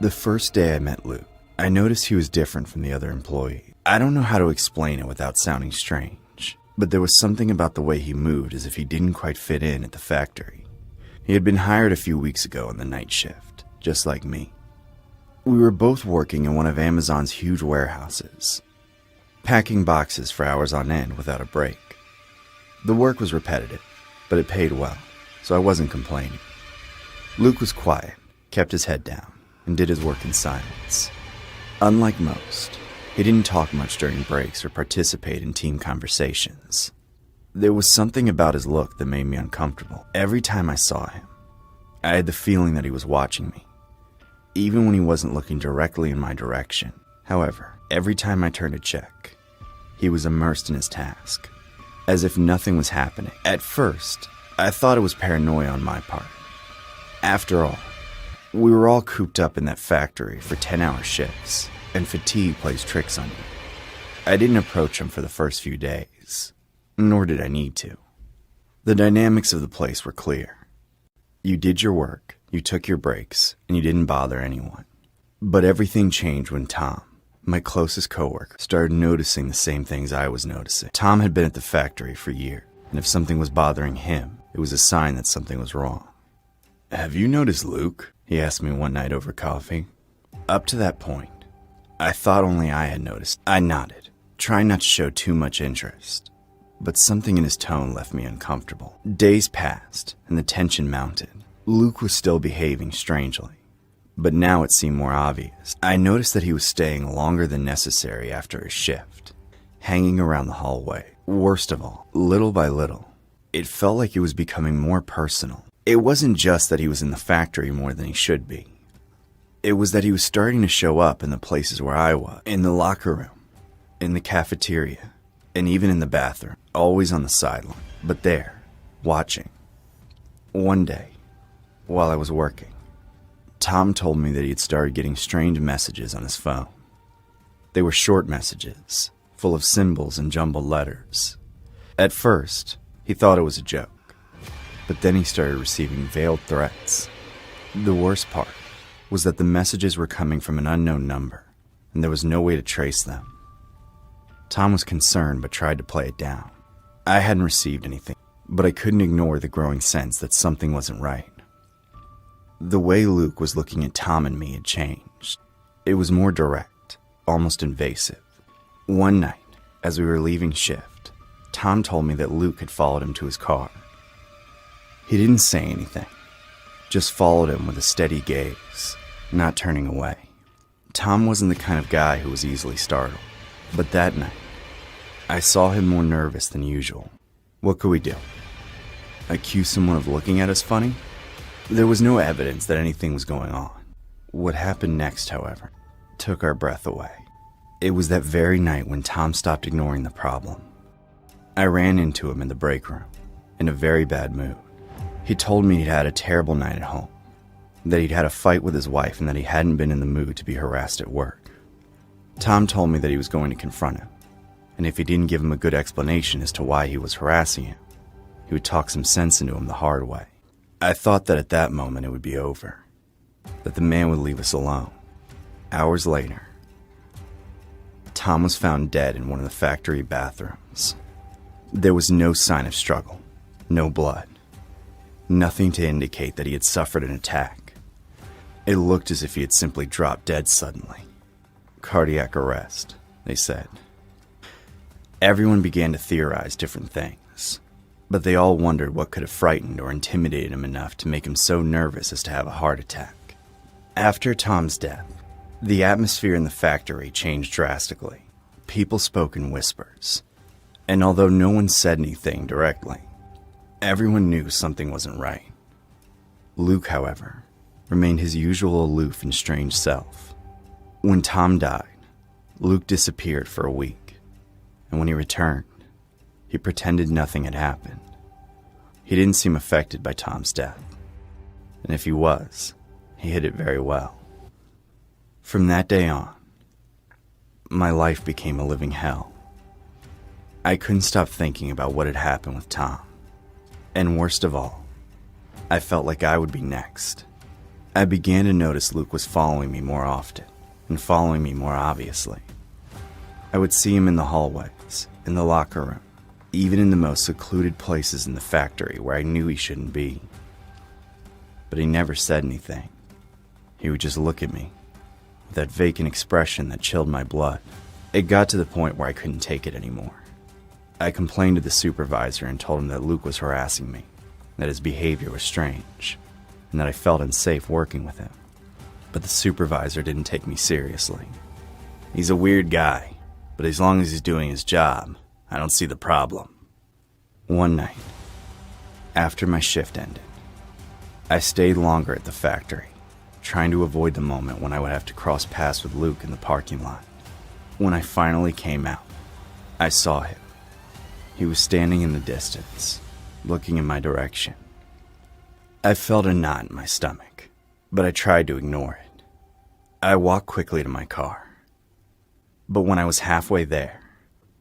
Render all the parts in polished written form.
The first day I met Luke, I noticed he was different from the other employees. I don't know how to explain it without sounding strange, but there was something about the way he moved as if he didn't quite fit in at the factory. He had been hired a few weeks ago on the night shift, just like me. We were both working in one of Amazon's huge warehouses, packing boxes for hours on end without a break. The work was repetitive, but it paid well, so I wasn't complaining. Luke was quiet, kept his head down, and did his work in silence. Unlike most, he didn't talk much during breaks or participate in team conversations. There was something about his look that made me uncomfortable. Every time I saw him, I had the feeling that he was watching me, even when he wasn't looking directly in my direction. However, every time I turned to check, he was immersed in his task, as if nothing was happening. At first, I thought it was paranoia on my part. After all, we were all cooped up in that factory for 10-hour shifts, and fatigue plays tricks on you. I didn't approach him for the first few days, nor did I need to. The dynamics of the place were clear. You did your work, you took your breaks, and you didn't bother anyone. But everything changed when Tom, my closest coworker, started noticing the same things I was noticing. Tom had been at the factory for years, and if something was bothering him, it was a sign that something was wrong. "Have you noticed Luke?" he asked me one night over coffee. Up to that point, I thought only I had noticed. I nodded, trying not to show too much interest, but something in his tone left me uncomfortable. Days passed, and the tension mounted. Luke was still behaving strangely, but now it seemed more obvious. I noticed that he was staying longer than necessary after his shift, hanging around the hallway. Worst of all, little by little, it felt like it was becoming more personal. It wasn't just that he was in the factory more than he should be. It was that he was starting to show up in the places where I was, in the locker room, in the cafeteria, and even in the bathroom, always on the sideline, but there, watching. One day, while I was working, Tom told me that he had started getting strange messages on his phone. They were short messages, full of symbols and jumbled letters. At first, he thought it was a joke, but then he started receiving veiled threats. The worst part was that the messages were coming from an unknown number, and there was no way to trace them. Tom was concerned but tried to play it down. I hadn't received anything, but I couldn't ignore the growing sense that something wasn't right. The way Luke was looking at Tom and me had changed. It was more direct, almost invasive. One night, as we were leaving shift, Tom told me that Luke had followed him to his car. He didn't say anything, just followed him with a steady gaze, not turning away. Tom wasn't the kind of guy who was easily startled, but that night, I saw him more nervous than usual. What could we do? Accuse someone of looking at us funny? There was no evidence that anything was going on. What happened next, however, took our breath away. It was that very night when Tom stopped ignoring the problem. I ran into him in the break room, in a very bad mood. He told me he'd had a terrible night at home, that he'd had a fight with his wife, and that he hadn't been in the mood to be harassed at work. Tom told me that he was going to confront him, and if he didn't give him a good explanation as to why he was harassing him, he would talk some sense into him the hard way. I thought that at that moment it would be over, that the man would leave us alone. Hours later, Tom was found dead in one of the factory bathrooms. There was no sign of struggle, no blood, nothing to indicate that he had suffered an attack. It looked as if he had simply dropped dead suddenly. Cardiac arrest, they said. Everyone began to theorize different things, but they all wondered what could have frightened or intimidated him enough to make him so nervous as to have a heart attack. After Tom's death, the atmosphere in the factory changed drastically. People spoke in whispers, and although no one said anything directly, everyone knew something wasn't right. Luke, however, remained his usual aloof and strange self. When Tom died, Luke disappeared for a week, and when he returned, he pretended nothing had happened. He didn't seem affected by Tom's death, and if he was, he hid it very well. From that day on, my life became a living hell. I couldn't stop thinking about what had happened with Tom, and worst of all, I felt like I would be next, I began to notice Luke was following me more often, and following me more obviously. I would see him in the hallways, in the locker room, even in the most secluded places in the factory where I knew he shouldn't be. But he never said anything. He would just look at me, with that vacant expression that chilled my blood. It got to the point where I couldn't take it anymore. I complained to the supervisor and told him that Luke was harassing me, that his behavior was strange, and that I felt unsafe working with him. But the supervisor didn't take me seriously. He's a weird guy, but as long as he's doing his job, I don't see the problem. One night, after my shift ended, I stayed longer at the factory, trying to avoid the moment when I would have to cross paths with Luke in the parking lot. When I finally came out, I saw him. He was standing in the distance, looking in my direction. I felt a knot in my stomach, but I tried to ignore it. I walked quickly to my car. But when I was halfway there,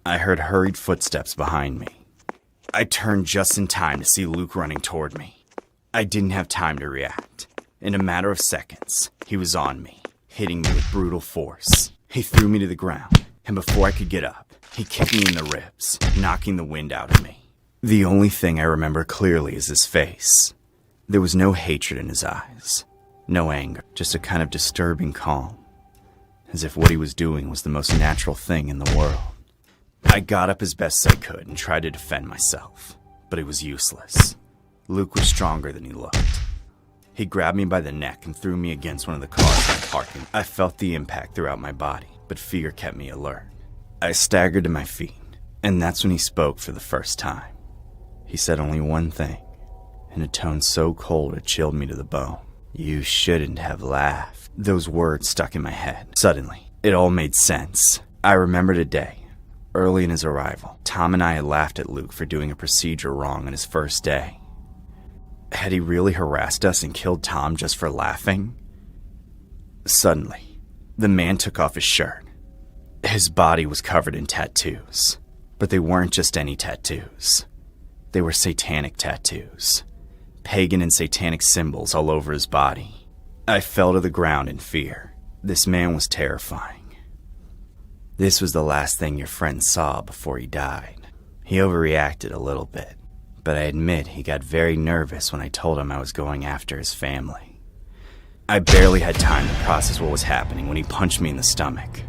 I heard hurried footsteps behind me. I turned just in time to see Luke running toward me. I didn't have time to react. In a matter of seconds, he was on me, hitting me with brutal force. He threw me to the ground, and before I could get up, he kicked me in the ribs, knocking the wind out of me. The only thing I remember clearly is his face. There was no hatred in his eyes, no anger, just a kind of disturbing calm, as if what he was doing was the most natural thing in the world. I got up as best I could and tried to defend myself, but it was useless. Luke was stronger than he looked. He grabbed me by the neck and threw me against one of the cars in the parking. I felt the impact throughout my body, but fear kept me alert. I staggered to my feet, and that's when he spoke for the first time. He said only one thing, in a tone so cold it chilled me to the bone. "You shouldn't have laughed." Those words stuck in my head. Suddenly, it all made sense. I remembered a day, early in his arrival. Tom and I had laughed at Luke for doing a procedure wrong on his first day. Had he really harassed us and killed Tom just for laughing? Suddenly, the man took off his shirt. His body was covered in tattoos, but they weren't just any tattoos. They were satanic tattoos, pagan and satanic symbols all over his body. I fell to the ground in fear. This man was terrifying. "This was the last thing your friend saw before he died." He overreacted a little bit, but I admit he got very nervous when I told him I was going after his family. I barely had time to process what was happening when he punched me in the stomach.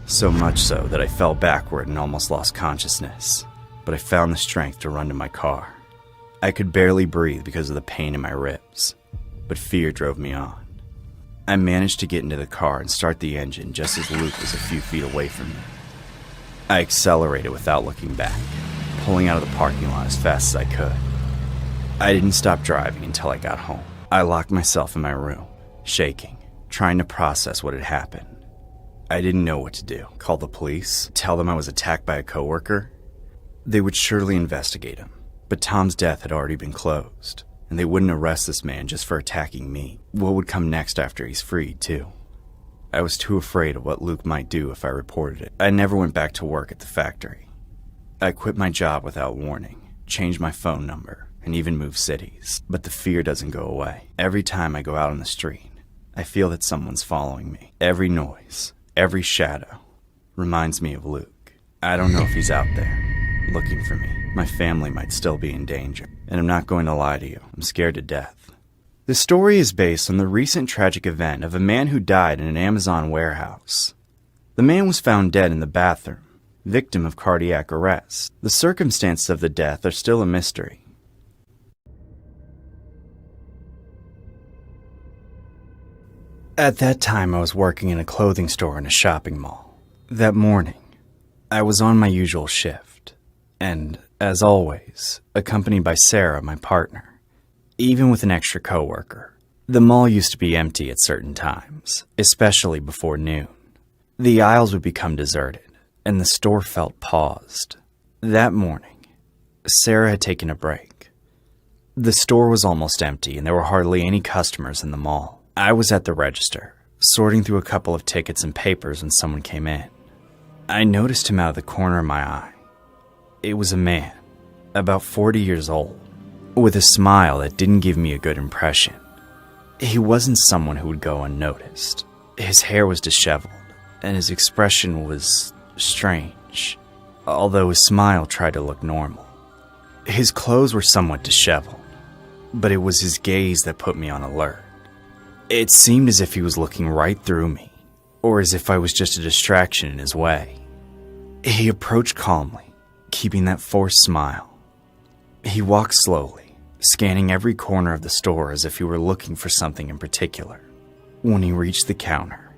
So much so that I fell backward and almost lost consciousness, but I found the strength to run to my car. I could barely breathe because of the pain in my ribs, but fear drove me on. I managed to get into the car and start the engine just as Luke was a few feet away from me. I accelerated without looking back, pulling out of the parking lot as fast as I could. I didn't stop driving until I got home. I locked myself in my room, shaking, trying to process what had happened. I didn't know what to do. Call the police? Tell them I was attacked by a coworker? They would surely investigate him, but Tom's death had already been closed, and they wouldn't arrest this man just for attacking me. What would come next after he's freed, too? I was too afraid of what Luke might do if I reported it. I never went back to work at the factory. I quit my job without warning, changed my phone number, and even moved cities. But the fear doesn't go away. Every time I go out on the street, I feel that someone's following me. Every noise, every shadow, reminds me of Luke. I don't know if he's out there, looking for me. My family might still be in danger. And I'm not going to lie to you, I'm scared to death. The story is based on the recent tragic event of a man who died in an Amazon warehouse. The man was found dead in the bathroom, victim of cardiac arrest. The circumstances of the death are still a mystery. At that time, I was working in a clothing store in a shopping mall. That morning, I was on my usual shift, and, as always, accompanied by Sarah, my partner, even with an extra coworker. The mall used to be empty at certain times, especially before noon. The aisles would become deserted, and the store felt paused. That morning, Sarah had taken a break. The store was almost empty, and there were hardly any customers in the mall. I was at the register, sorting through a couple of tickets and papers when someone came in. I noticed him out of the corner of my eye. It was a man, about 40 years old, with a smile that didn't give me a good impression. He wasn't someone who would go unnoticed. His hair was disheveled, and his expression was strange, although his smile tried to look normal. His clothes were somewhat disheveled, but it was his gaze that put me on alert. It seemed as if he was looking right through me, or as if I was just a distraction in his way. He approached calmly, keeping that forced smile. He walked slowly, scanning every corner of the store as if he were looking for something in particular. When he reached the counter,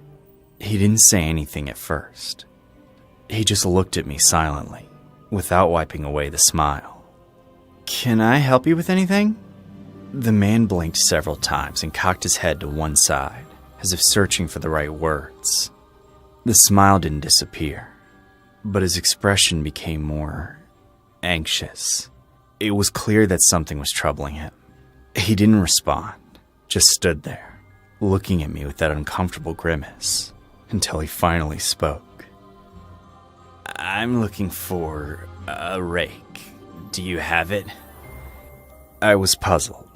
he didn't say anything at first. He just looked at me silently, without wiping away the smile. "Can I help you with anything?" The man blinked several times and cocked his head to one side, as if searching for the right words. The smile didn't disappear, but his expression became more anxious. It was clear that something was troubling him. He didn't respond, just stood there, looking at me with that uncomfortable grimace, until he finally spoke. "I'm looking for a rake. Do you have it?" I was puzzled.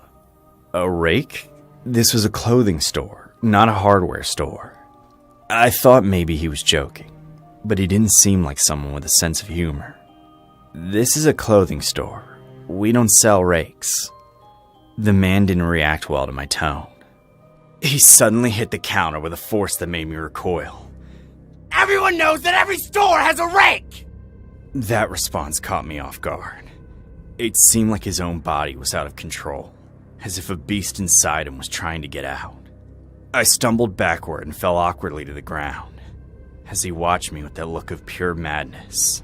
A rake? This was a clothing store, not a hardware store. I thought maybe he was joking, but he didn't seem like someone with a sense of humor. "This is a clothing store. We don't sell rakes." The man didn't react well to my tone. He suddenly hit the counter with a force that made me recoil. "Everyone knows that every store has a rake!" That response caught me off guard. It seemed like his own body was out of control, as if a beast inside him was trying to get out. I stumbled backward and fell awkwardly to the ground, as he watched me with that look of pure madness.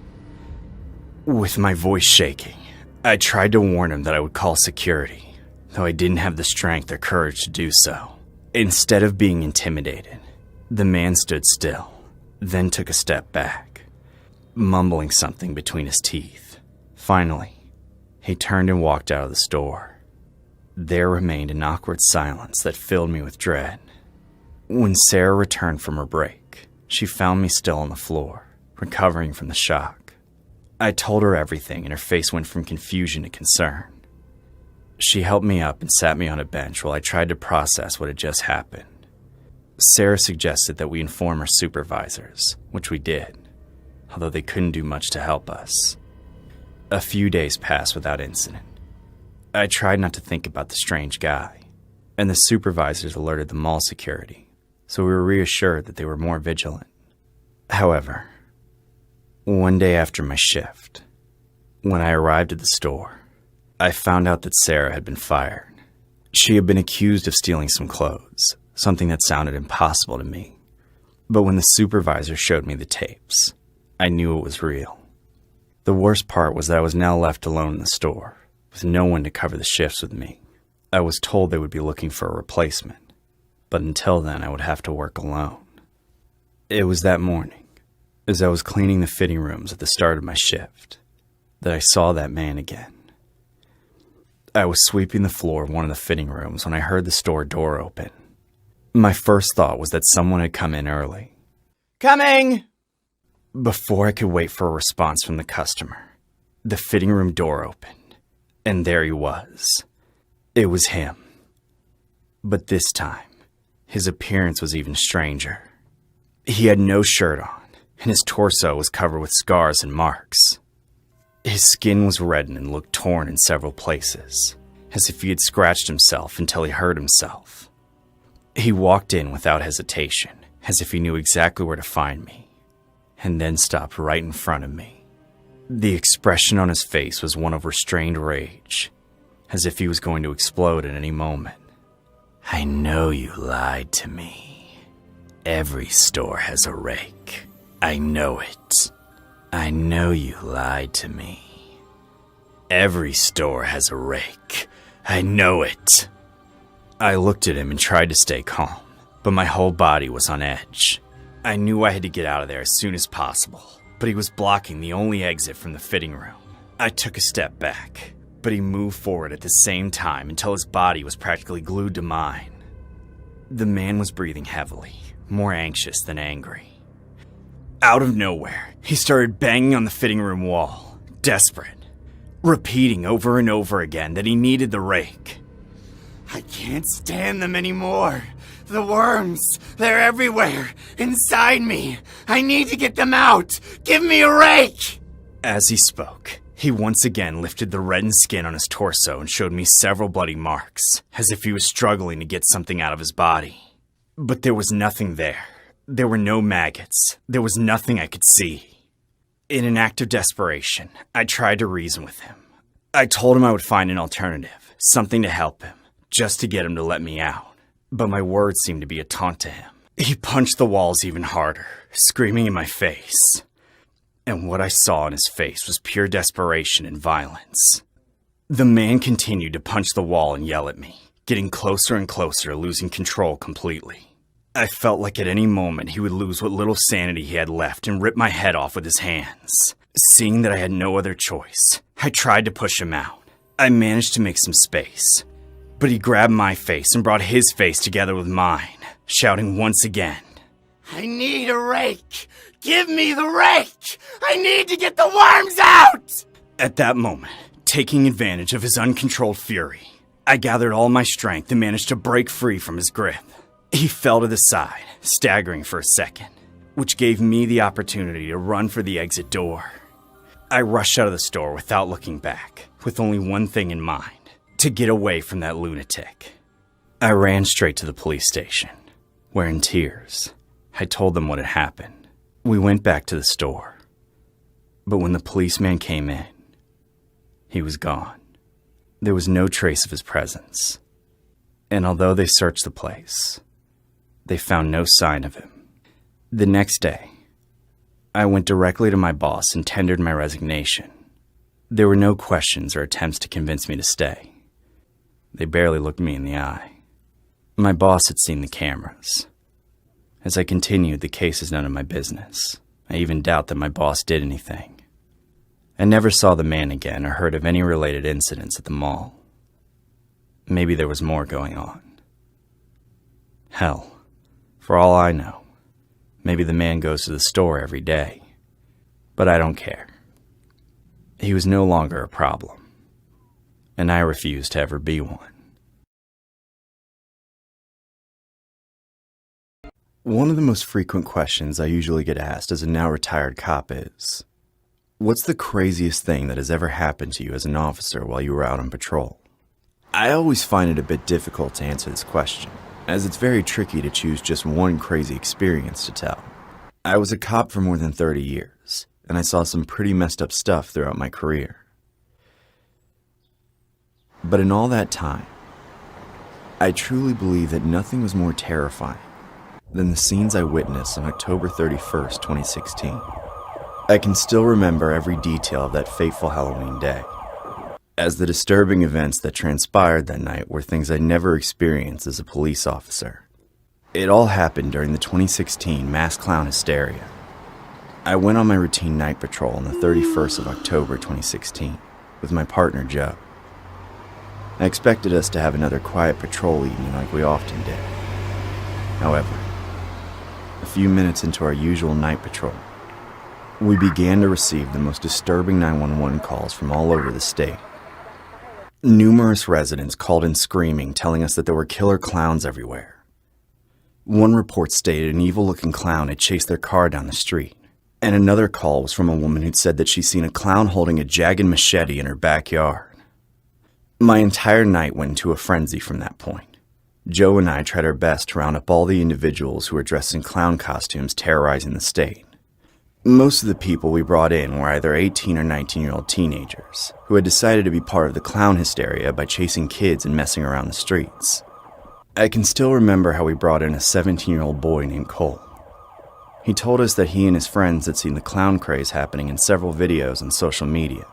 With my voice shaking, I tried to warn him that I would call security, though I didn't have the strength or courage to do so. Instead of being intimidated, the man stood still, then took a step back, mumbling something between his teeth. Finally, he turned and walked out of the store. There remained an awkward silence that filled me with dread. When Sarah returned from her break, she found me still on the floor, recovering from the shock. I told her everything, and her face went from confusion to concern. She helped me up and sat me on a bench while I tried to process what had just happened. Sarah suggested that we inform our supervisors, which we did, although they couldn't do much to help us. A few days passed without incident. I tried not to think about the strange guy, and the supervisors alerted the mall security, so we were reassured that they were more vigilant. However, one day after my shift, when I arrived at the store, I found out that Sarah had been fired. She had been accused of stealing some clothes, something that sounded impossible to me. But when the supervisor showed me the tapes, I knew it was real. The worst part was that I was now left alone in the store, with no one to cover the shifts with me. I was told they would be looking for a replacement, but until then I would have to work alone. It was that morning, as I was cleaning the fitting rooms at the start of my shift, that I saw that man again. I was sweeping the floor of one of the fitting rooms when I heard the store door open. My first thought was that someone had come in early. "Coming!" Before I could wait for a response from the customer, the fitting room door opened, and there he was. It was him. But this time, his appearance was even stranger. He had no shirt on, and his torso was covered with scars and marks. His skin was reddened and looked torn in several places, as if he had scratched himself until he hurt himself. He walked in without hesitation, as if he knew exactly where to find me, and then stopped right in front of me. The expression on his face was one of restrained rage, as if he was going to explode at any moment. "I know you lied to me. Every store has a rake. I know it. I know you lied to me. Every store has a rake. I know it." I looked at him and tried to stay calm, but my whole body was on edge. I knew I had to get out of there as soon as possible, but he was blocking the only exit from the fitting room. I took a step back, but he moved forward at the same time until his body was practically glued to mine. The man was breathing heavily, more anxious than angry. Out of nowhere, he started banging on the fitting room wall, desperate, repeating over and over again that he needed the rake. I can't stand them anymore. The worms, they're everywhere, inside me. I need to get them out. Give me a rake! As he spoke, he once again lifted the reddened skin on his torso and showed me several bloody marks, as if he was struggling to get something out of his body. But there was nothing there. There were no maggots. There was nothing I could see. In an act of desperation, I tried to reason with him. I told him I would find an alternative, something to help him, just to get him to let me out. But my words seemed to be a taunt to him. He punched the walls even harder, screaming in my face. And what I saw in his face was pure desperation and violence. The man continued to punch the wall and yell at me, getting closer and closer, losing control completely. I felt like at any moment he would lose what little sanity he had left and rip my head off with his hands. Seeing that I had no other choice, I tried to push him out. I managed to make some space, but he grabbed my face and brought his face together with mine, shouting once again, "I need a rake! Give me the rake! I need to get the worms out!" At that moment, taking advantage of his uncontrolled fury, I gathered all my strength and managed to break free from his grip. He fell to the side, staggering for a second, which gave me the opportunity to run for the exit door. I rushed out of the store without looking back, with only one thing in mind: to get away from that lunatic. I ran straight to the police station, where in tears, I told them what had happened. We went back to the store, but when the policeman came in, he was gone. There was no trace of his presence, and although they searched the place, they found no sign of him. The next day, I went directly to my boss and tendered my resignation. There were no questions or attempts to convince me to stay. They barely looked me in the eye. My boss had seen the cameras. As I continued, the case is none of my business. I even doubt that my boss did anything. I never saw the man again or heard of any related incidents at the mall. Maybe there was more going on. Hell, for all I know, maybe the man goes to the store every day. But I don't care. He was no longer a problem, and I refused to ever be one. One of the most frequent questions I usually get asked as a now retired cop is, what's the craziest thing that has ever happened to you as an officer while you were out on patrol? I always find it a bit difficult to answer this question, as it's very tricky to choose just one crazy experience to tell. I was a cop for more than 30 years, and I saw some pretty messed up stuff throughout my career. But in all that time, I truly believe that nothing was more terrifying than the scenes I witnessed on October 31st, 2016. I can still remember every detail of that fateful Halloween day, as the disturbing events that transpired that night were things I'd never experienced as a police officer. It all happened during the 2016 mass clown hysteria. I went on my routine night patrol on the 31st of October 2016 with my partner Joe. I expected us to have another quiet patrol evening like we often did. However, a few minutes into our usual night patrol, we began to receive the most disturbing 911 calls from all over the state. Numerous residents called in screaming, telling us that there were killer clowns everywhere. One report stated an evil-looking clown had chased their car down the street, and another call was from a woman who'd said that she'd seen a clown holding a jagged machete in her backyard. My entire night went into a frenzy from that point. Joe and I tried our best to round up all the individuals who were dressed in clown costumes terrorizing the state. Most of the people we brought in were either 18 or 19-year-old teenagers who had decided to be part of the clown hysteria by chasing kids and messing around the streets. I can still remember how we brought in a 17-year-old boy named Cole. He told us that he and his friends had seen the clown craze happening in several videos on social media.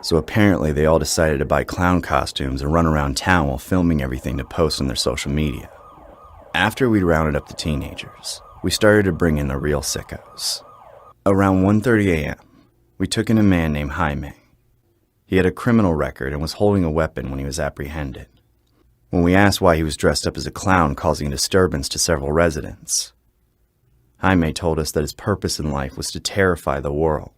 So apparently they all decided to buy clown costumes and run around town while filming everything to post on their social media. After we'd rounded up the teenagers, we started to bring in the real sickos. Around 1:30 a.m., we took in a man named Jaime. He had a criminal record and was holding a weapon when he was apprehended. When we asked why he was dressed up as a clown causing a disturbance to several residents, Jaime told us that his purpose in life was to terrify the world,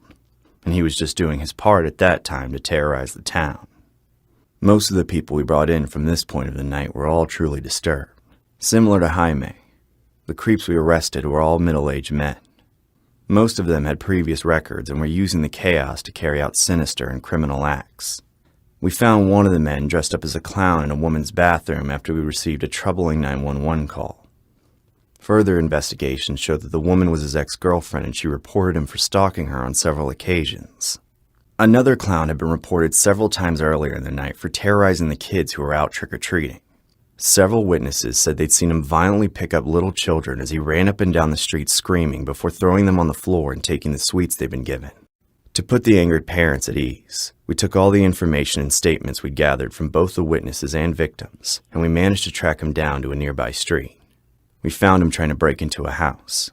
and he was just doing his part at that time to terrorize the town. Most of the people we brought in from this point of the night were all truly disturbed. Similar to Jaime, the creeps we arrested were all middle-aged men. Most of them had previous records and were using the chaos to carry out sinister and criminal acts. We found one of the men dressed up as a clown in a woman's bathroom after we received a troubling 911 call. Further investigation showed that the woman was his ex-girlfriend and she reported him for stalking her on several occasions. Another clown had been reported several times earlier in the night for terrorizing the kids who were out trick-or-treating. Several witnesses said they'd seen him violently pick up little children as he ran up and down the street screaming before throwing them on the floor and taking the sweets they'd been given. To put the angered parents at ease, we took all the information and statements we'd gathered from both the witnesses and victims, and we managed to track him down to a nearby street. We found him trying to break into a house.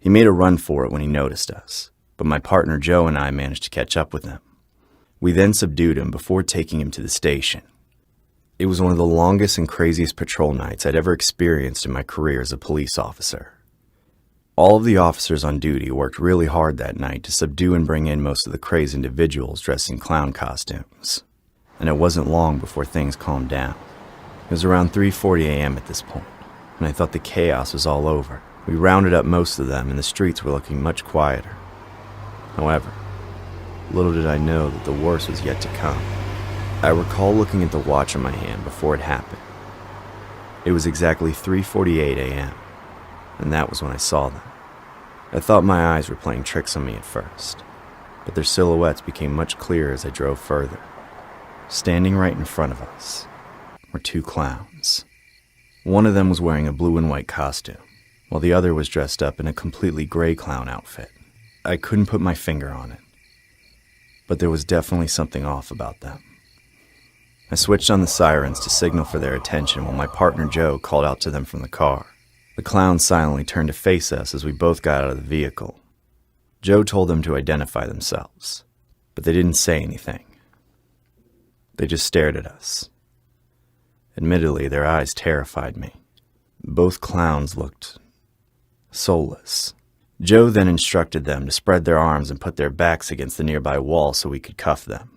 He made a run for it when he noticed us, but my partner Joe and I managed to catch up with him. We then subdued him before taking him to the station. It was one of the longest and craziest patrol nights I'd ever experienced in my career as a police officer. All of the officers on duty worked really hard that night to subdue and bring in most of the crazed individuals dressed in clown costumes. And it wasn't long before things calmed down. It was around 3:40 a.m. at this point, and I thought the chaos was all over. We rounded up most of them and the streets were looking much quieter. However, little did I know that the worst was yet to come. I recall looking at the watch on my hand before it happened. It was exactly 3:48 a.m., and that was when I saw them. I thought my eyes were playing tricks on me at first, but their silhouettes became much clearer as I drove further. Standing right in front of us were two clowns. One of them was wearing a blue and white costume, while the other was dressed up in a completely gray clown outfit. I couldn't put my finger on it, but there was definitely something off about them. I switched on the sirens to signal for their attention while my partner Joe called out to them from the car. The clowns silently turned to face us as we both got out of the vehicle. Joe told them to identify themselves, but they didn't say anything. They just stared at us. Admittedly, their eyes terrified me. Both clowns looked soulless. Joe then instructed them to spread their arms and put their backs against the nearby wall so we could cuff them.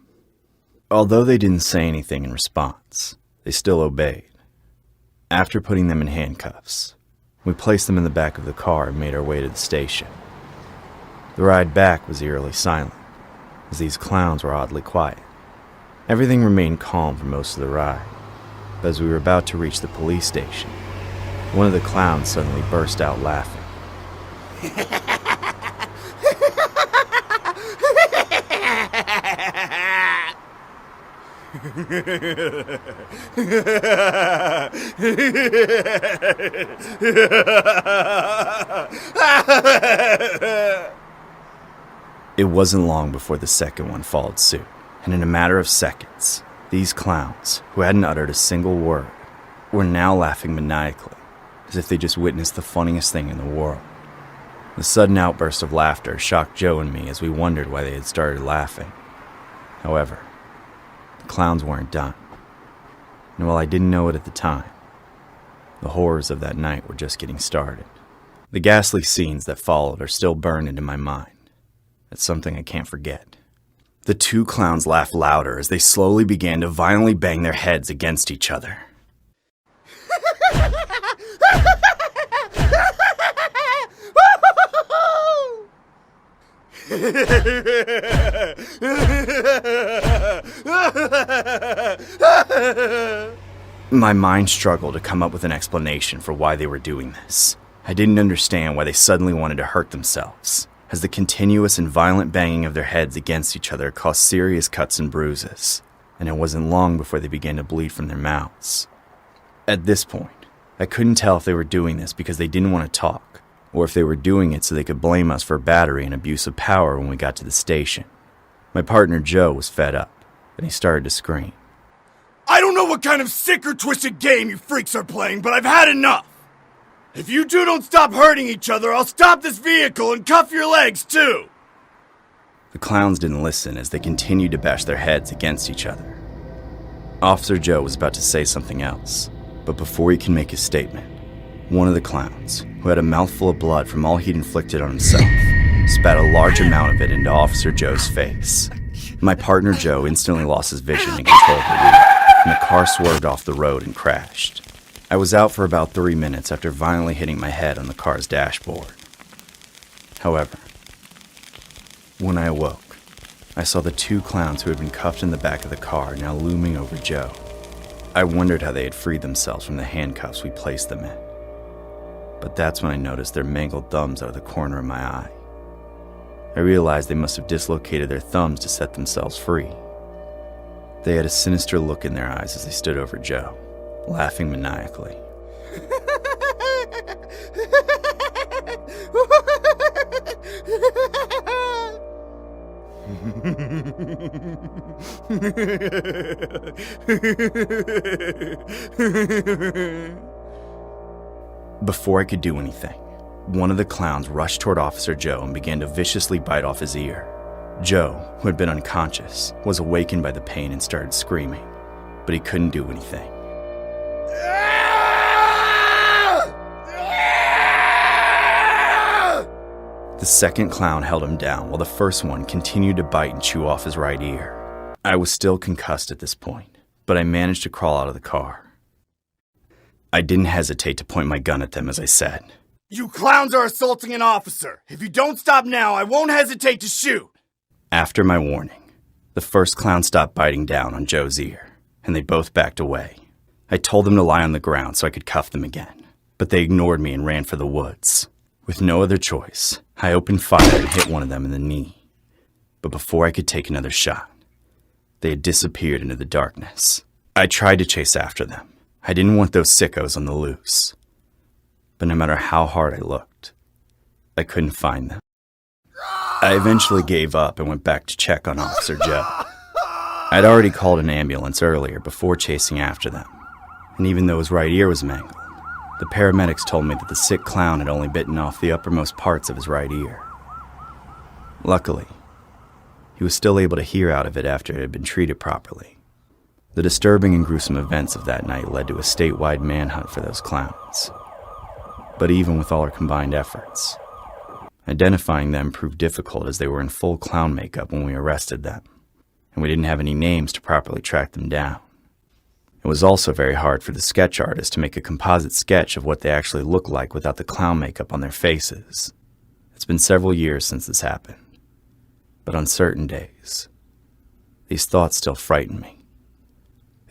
Although they didn't say anything in response, they still obeyed. After putting them in handcuffs, we placed them in the back of the car and made our way to the station. The ride back was eerily silent, as these clowns were oddly quiet. Everything remained calm for most of the ride, but as we were about to reach the police station, one of the clowns suddenly burst out laughing. It wasn't long before the second one followed suit, and in a matter of seconds, these clowns, who hadn't uttered a single word, were now laughing maniacally, as if they just witnessed the funniest thing in the world. The sudden outburst of laughter shocked Joe and me as we wondered why they had started laughing. However, the clowns weren't done. And while I didn't know it at the time, the horrors of that night were just getting started. The ghastly scenes that followed are still burned into my mind. It's something I can't forget. The two clowns laughed louder as they slowly began to violently bang their heads against each other. My mind struggled to come up with an explanation for why they were doing this. I didn't understand why they suddenly wanted to hurt themselves, as the continuous and violent banging of their heads against each other caused serious cuts and bruises, and it wasn't long before they began to bleed from their mouths. At this point, I couldn't tell if they were doing this because they didn't want to talk, or if they were doing it so they could blame us for battery and abuse of power when we got to the station. My partner Joe was fed up, and he started to scream. I don't know what kind of sick or twisted game you freaks are playing, but I've had enough! If you two don't stop hurting each other, I'll stop this vehicle and cuff your legs too! The clowns didn't listen as they continued to bash their heads against each other. Officer Joe was about to say something else, but before he could make his statement, one of the clowns, who had a mouthful of blood from all he'd inflicted on himself, spat a large amount of it into Officer Joe's face. My partner Joe instantly lost his vision and control of the wheel, and the car swerved off the road and crashed. I was out for about 3 minutes after violently hitting my head on the car's dashboard. However, when I awoke, I saw the 2 clowns who had been cuffed in the back of the car now looming over Joe. I wondered how they had freed themselves from the handcuffs we placed them in. But that's when I noticed their mangled thumbs out of the corner of my eye. I realized they must have dislocated their thumbs to set themselves free. They had a sinister look in their eyes as they stood over Joe, laughing maniacally. Before I could do anything, one of the clowns rushed toward Officer Joe and began to viciously bite off his ear. Joe, who had been unconscious, was awakened by the pain and started screaming, but he couldn't do anything. The second clown held him down while the first one continued to bite and chew off his right ear. I was still concussed at this point, but I managed to crawl out of the car. I didn't hesitate to point my gun at them as I said, "You clowns are assaulting an officer. If you don't stop now, I won't hesitate to shoot." After my warning, the first clown stopped biting down on Joe's ear, and they both backed away. I told them to lie on the ground so I could cuff them again, but they ignored me and ran for the woods. With no other choice, I opened fire and hit one of them in the knee. But before I could take another shot, they had disappeared into the darkness. I tried to chase after them. I didn't want those sickos on the loose. But no matter how hard I looked, I couldn't find them. I eventually gave up and went back to check on Officer Joe. I'd already called an ambulance earlier before chasing after them, and even though his right ear was mangled, the paramedics told me that the sick clown had only bitten off the uppermost parts of his right ear. Luckily, he was still able to hear out of it after it had been treated properly. The disturbing and gruesome events of that night led to a statewide manhunt for those clowns. But even with all our combined efforts, identifying them proved difficult as they were in full clown makeup when we arrested them, and we didn't have any names to properly track them down. It was also very hard for the sketch artist to make a composite sketch of what they actually look like without the clown makeup on their faces. It's been several years since this happened, but on certain days, these thoughts still frighten me.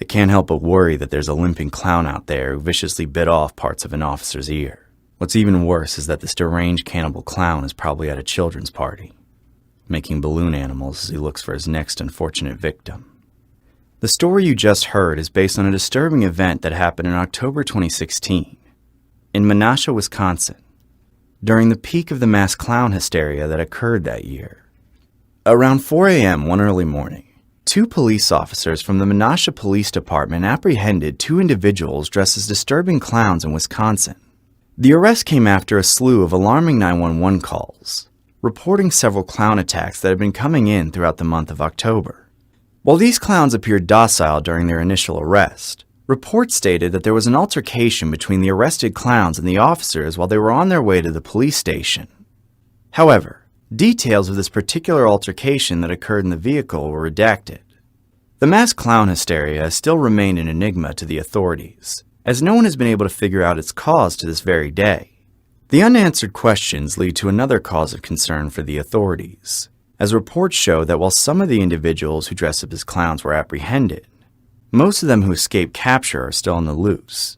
I can't help but worry that there's a limping clown out there who viciously bit off parts of an officer's ear. What's even worse is that this deranged cannibal clown is probably at a children's party, making balloon animals as he looks for his next unfortunate victim. The story you just heard is based on a disturbing event that happened in October 2016 in Menasha, Wisconsin, during the peak of the mass clown hysteria that occurred that year. Around 4 a.m. one early morning, 2 police officers from the Menasha Police Department apprehended 2 individuals dressed as disturbing clowns in Wisconsin. The arrest came after a slew of alarming 911 calls, reporting several clown attacks that had been coming in throughout the month of October. While these clowns appeared docile during their initial arrest, reports stated that there was an altercation between the arrested clowns and the officers while they were on their way to the police station. However, details of this particular altercation that occurred in the vehicle were redacted. The mass clown hysteria has still remained an enigma to the authorities, as no one has been able to figure out its cause to this very day. The unanswered questions lead to another cause of concern for the authorities, as reports show that while some of the individuals who dress up as clowns were apprehended, most of them who escaped capture are still on the loose.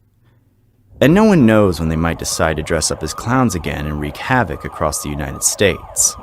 And no one knows when they might decide to dress up as clowns again and wreak havoc across the United States.